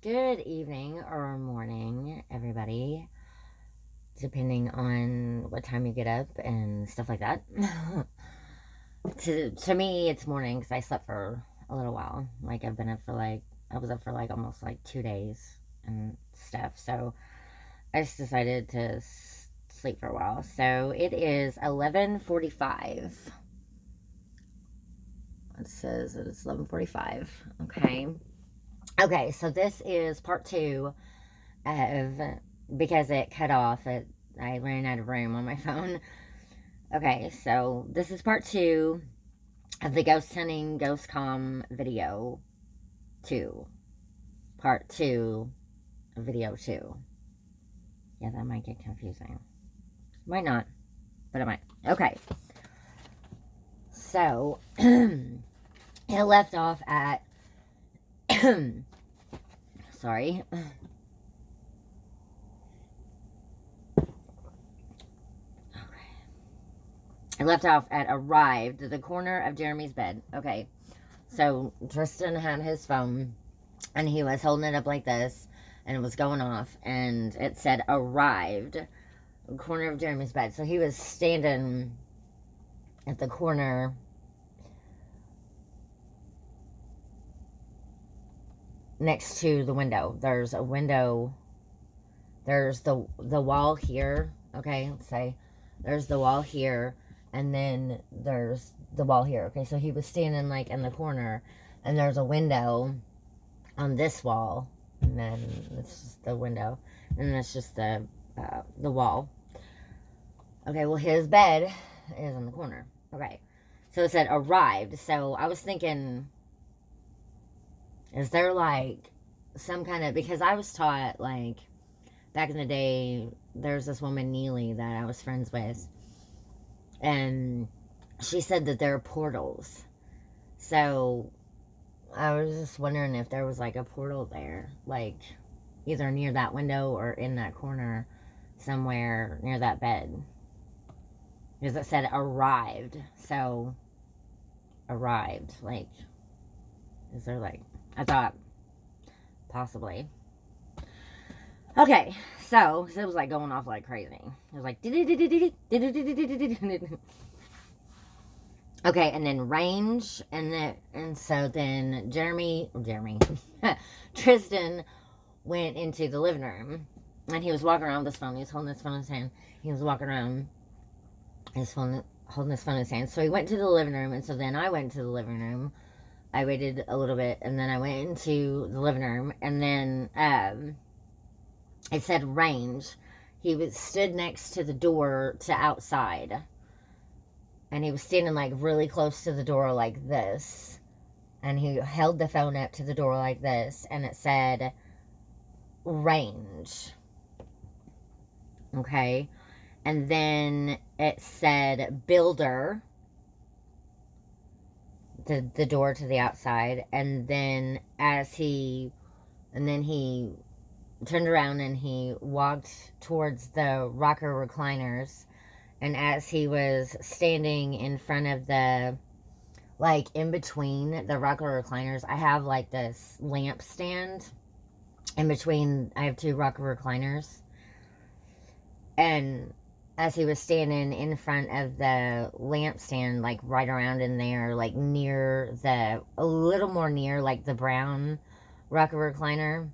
Good evening or morning, everybody, depending on what time you get up and stuff like that. to me, it's morning because I slept for a little while. Like, I was up for like almost like 2 days and stuff. So I just decided to sleep for a while. So it is 11:45. It says that it's 11:45. Okay. Okay, so this is part two of, because it cut off. I ran out of room on my phone. Okay, so this is part two of the ghost hunting Ghostcom video two. Part two of video two. Yeah, that might get confusing. Might not, but it might. Okay. So, it left off at, sorry. I left off at arrived at the corner of Jeremy's bed. Okay. So Tristan had his phone and he was holding it up like this and it was going off and it said arrived, corner of Jeremy's bed. So he was standing at the corner next to the window. There's a window. There's the wall here. Okay, let's say there's the wall here, and then there's the wall here. Okay, so he was standing like in the corner, and there's a window on this wall, and then it's just the window, and that's just the wall. Okay, well his bed is in the corner. Okay, so it said arrived. So I was thinking, is there like some kind of, because I was taught like back in the day, there's this woman Neely that I was friends with, and she said that there are portals. So I was just wondering if there was like a portal there, like either near that window or in that corner somewhere near that bed, because it said arrived. So arrived, like, is there like, I thought possibly. Okay, so it was like going off like crazy. It was like okay, and then range, and so then Jeremy Tristan went into the living room, and he was walking around with his phone. He was holding his phone in his hand. He was walking around his phone, holding his phone in his hand. So he went to the living room, and so then I went to the living room. I waited a little bit, and then I went into the living room, and then it said range. He was stood next to the door to outside. And he was standing like really close to the door like this. And he held the phone up to the door like this. And it said range. Okay. And then it said builder. The door to the outside. And then he turned around and he walked towards the rocker recliners, and as he was standing in front of the, like in between the rocker recliners, I have like this lamp stand in between. I have two rocker recliners, and as he was standing in front of the lamp stand, like right around in there, like near a little more near like the brown rocker recliner,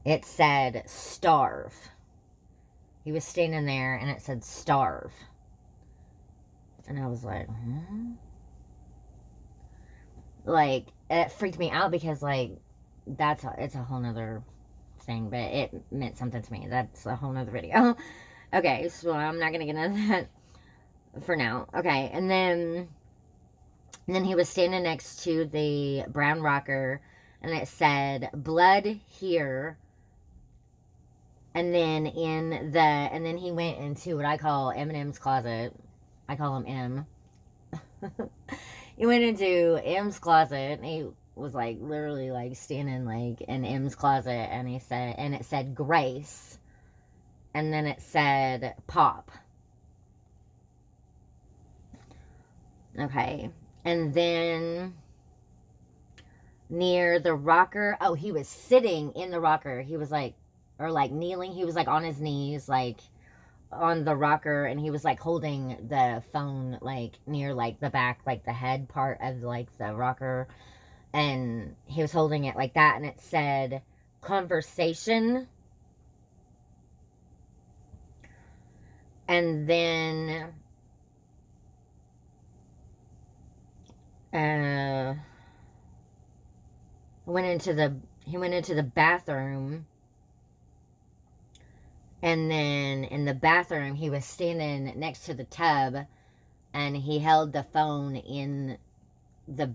it said starve. He was standing there and it said starve. And I was like, Like, it freaked me out because, like, it's a whole nother thing, but it meant something to me. That's a whole nother video. Okay, so I'm not going to get into that for now. Okay, and then he was standing next to the brown rocker and it said blood here. And then and then he went into what I call Eminem's closet. I call him M. He went into M's closet and he was like literally like standing like in M's closet, and it said Grace, and then it said pop. Okay. And then near the rocker. Oh, he was sitting in the rocker. He was like, or like kneeling. He was like on his knees, like on the rocker, and he was like holding the phone like near like the back, like the head part of like the rocker. And he was holding it like that, and it said conversation. And then went into the bathroom, and then in the bathroom he was standing next to the tub, and he held the phone in the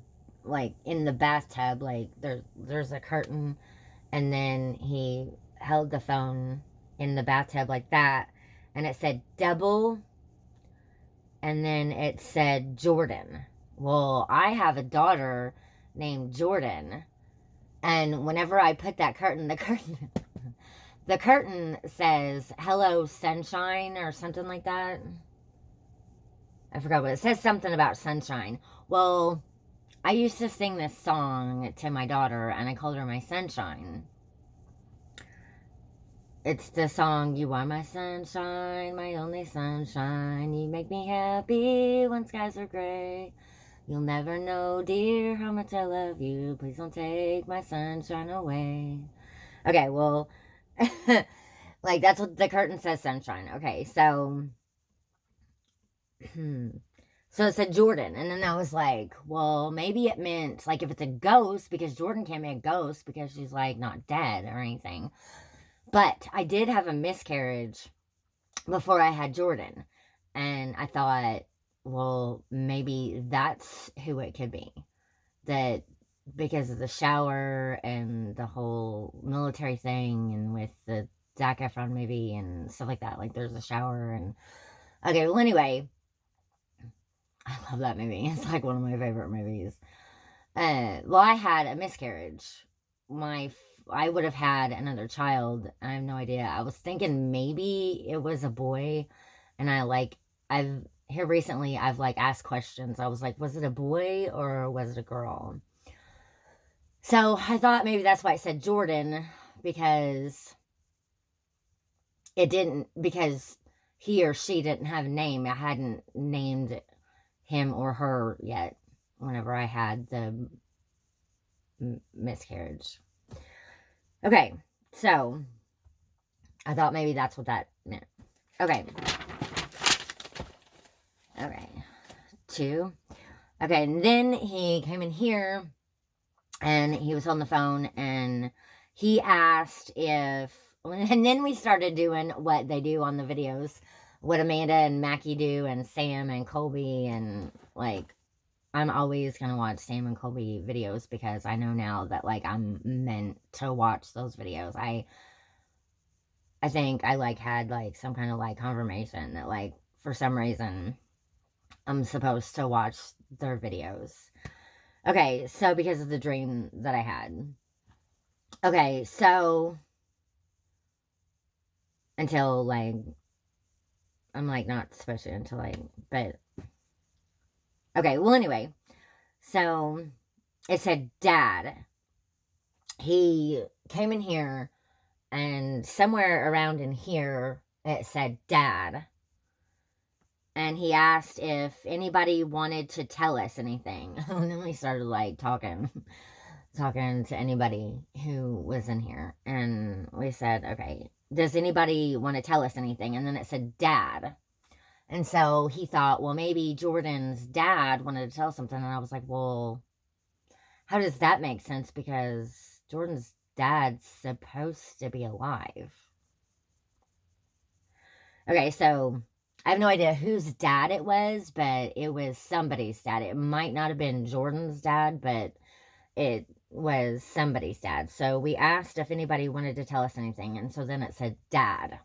in the bathtub, like there's a curtain, and then he held the phone in the bathtub like that, and it said double, and then it said Jordan. Well, I have a daughter named Jordan, and whenever I put that curtain, the curtain says hello sunshine or something like that. I forgot what it says, something about sunshine. Well, I used to sing this song to my daughter, and I called her my sunshine. It's the song, you are my sunshine, my only sunshine. You make me happy when skies are gray. You'll never know, dear, how much I love you. Please don't take my sunshine away. Okay, well, like, that's what the curtain says, sunshine. Okay, so, so it said Jordan, and then I was like, well, maybe it meant, like, if it's a ghost, because Jordan can't be a ghost, because she's, like, not dead or anything. But I did have a miscarriage before I had Jordan, and I thought, well, maybe that's who it could be. That because of the shower and the whole military thing, and with the Zac Efron movie and stuff like that, like there's a shower. And okay, well, anyway, I love that movie. It's like one of my favorite movies. Well, I had a miscarriage. I would have had another child. I have no idea. I was thinking maybe it was a boy, and I've here recently I've like asked questions. I was like, was it a boy or was it a girl? So I thought maybe that's why it said Jordan, because because he or she didn't have a name. I hadn't named him or her yet whenever I had the miscarriage. Okay, so I thought maybe that's what that meant. Okay. 2. Okay, and then he came in here, and he was on the phone, and he asked if, and then we started doing what they do on the videos, what Amanda and Mackie do, and Sam and Colby, and like, I'm always gonna watch Sam and Colby videos, because I know now that like I'm meant to watch those videos. I think I like had like some kind of like confirmation that like for some reason I'm supposed to watch their videos. Okay, so because of the dream that I had. Okay, so until like I'm like not supposed to until like, but okay, well, anyway, so it said dad. He came in here, and somewhere around in here it said dad, and he asked if anybody wanted to tell us anything. And then we started like talking to anybody who was in here, and we said, okay, does anybody want to tell us anything? And then it said dad. And so he thought, well, maybe Jordan's dad wanted to tell something. And I was like, well, how does that make sense? Because Jordan's dad's supposed to be alive. Okay, so I have no idea whose dad it was, but it was somebody's dad. It might not have been Jordan's dad, but it was somebody's dad. So we asked if anybody wanted to tell us anything, and so then it said dad.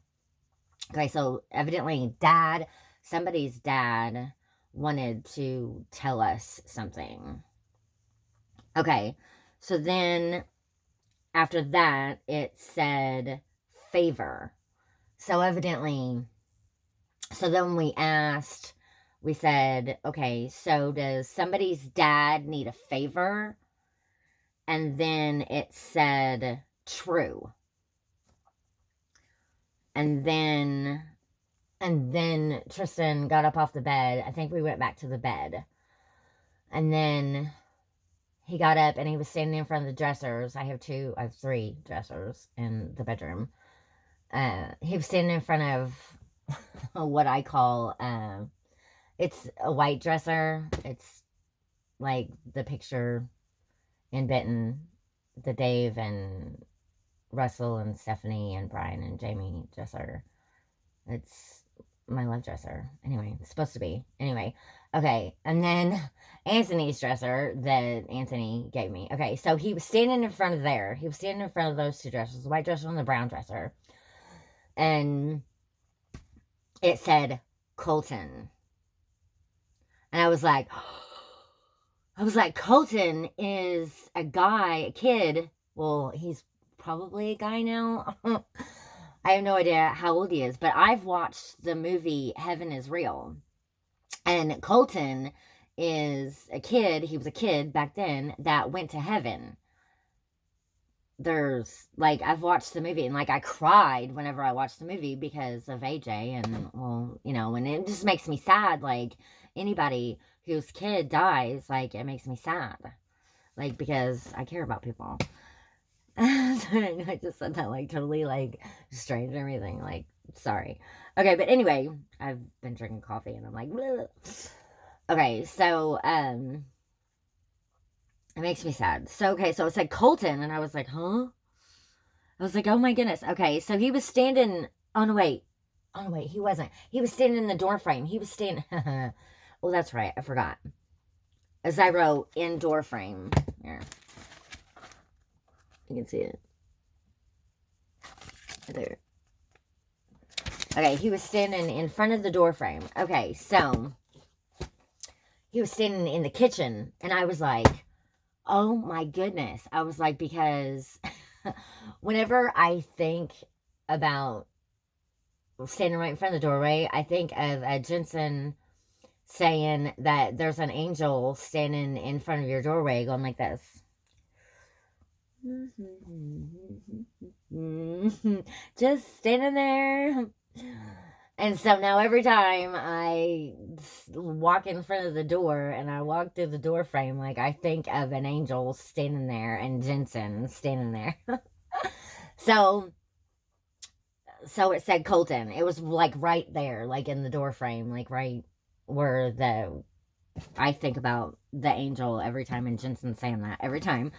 Okay, so evidently somebody's dad wanted to tell us something. Okay, so then after that it said favor. So evidently, so then we said, okay, so does somebody's dad need a favor? and then it said true. And then Tristan got up off the bed. I think we went back to the bed. And then he got up and he was standing in front of the dressers. I have 3 dressers in the bedroom. He was standing in front of what I call, it's a white dresser. It's like the picture in Benton, the Dave and Russell and Stephanie and Brian and Jamie dresser. It's my love dresser. Anyway, it's supposed to be. Anyway, okay. And then Anthony's dresser that Anthony gave me. Okay, so he was standing in front of there. He was standing in front of those 2 dressers, the white dresser and the brown dresser. And it said Colton. And I was like, Colton is a guy, a kid. Well, he's probably a guy now. I have no idea how old he is, but I've watched the movie Heaven is Real. And Colton is a kid. He was a kid back then that went to heaven. There's, like, I've watched the movie and, like, I cried whenever I watched the movie because of AJ. And, well, you know, and it just makes me sad. Like, anybody whose kid dies, like, it makes me sad. Like, because I care about people. I just said that, like, totally, like, strange and everything. Like, sorry. Okay, but anyway, I've been drinking coffee and I'm like, bleh. Okay, so, it makes me sad. So, okay, so it said Colton, and I was like, huh? I was like, oh my goodness. Okay, so he was standing, oh no, wait, he wasn't. He was standing in the door frame. He was standing, oh, that's right, I forgot. As I wrote, in door frame. Here. You can see it. Right there. Okay, he was standing in front of the door frame. Okay, so he was standing in the kitchen, and I was like, oh my goodness. I was like, because whenever I think about standing right in front of the doorway, I think of Jensen saying that there's an angel standing in front of your doorway going like this. Just standing there. And so now every time I walk in front of the door and I walk through the door frame, like, I think of an angel standing there and Jensen standing there. So it said Colton. It was, like, right there, like, in the door frame, like, right where I think about the angel every time, and Jensen saying that every time.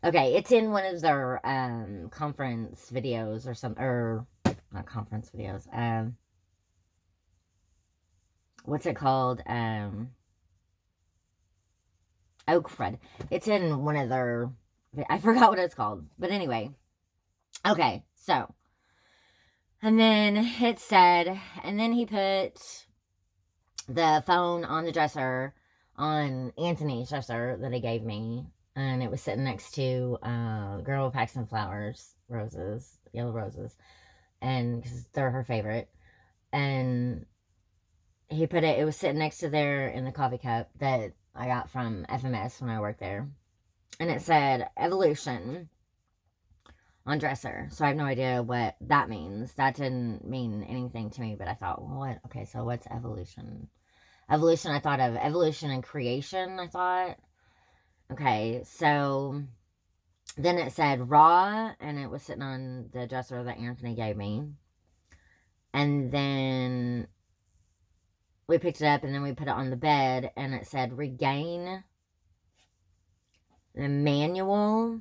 Okay, it's in one of their conference videos or something, or not conference videos. What's it called? Oh, crud. It's in one of their, I forgot what it's called. But anyway. Okay, so. And then it said, and then he put the phone on the dresser, on Anthony's dresser that he gave me. And it was sitting next to Girl Packs some Flowers, roses, yellow roses. And because they're her favorite. And he put it, it was sitting next to there in the coffee cup that I got from FMS when I worked there. And it said Evolution on dresser. So I have no idea what that means. That didn't mean anything to me, but I thought, well, what? Okay, so what's evolution? Evolution, I thought of evolution and creation, I thought. Okay, so then it said raw, and it was sitting on the dresser that Anthony gave me. And then we picked it up, and then we put it on the bed, and it said regain the manual.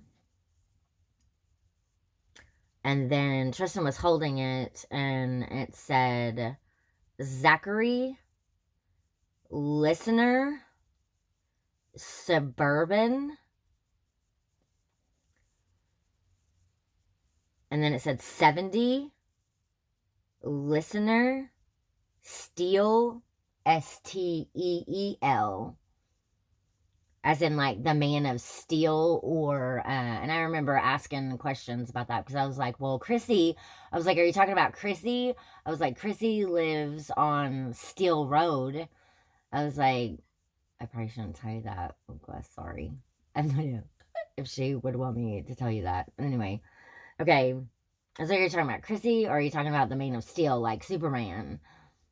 And then Tristan was holding it, and it said Zachary, listener, suburban. And then it said 70, listener, steel, Steel. As in, like, the man of steel, or, and I remember asking questions about that, because I was like, well, Chrissy, I was like, are you talking about Chrissy? I was like, Chrissy lives on Steel Road. I was like, I probably shouldn't tell you that. Oh, gosh, sorry. I have no idea. if she would want me to tell you that. Anyway, okay. So you're talking about Chrissy, or are you talking about the Man of Steel, like Superman?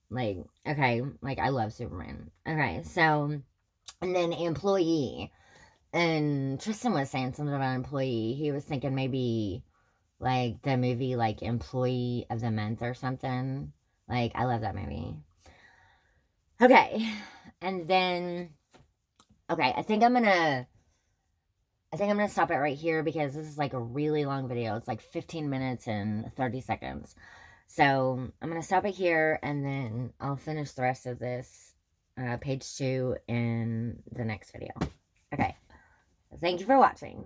Like, okay, like I love Superman. Okay, so, and then employee. And Tristan was saying something about employee. He was thinking maybe like the movie, like Employee of the Month or something. Like, I love that movie. Okay, and then, okay, I think I'm gonna stop it right here because this is like a really long video. It's like 15 minutes and 30 seconds. So I'm going to stop it here, and then I'll finish the rest of this page 2 in the next video. Okay. Thank you for watching.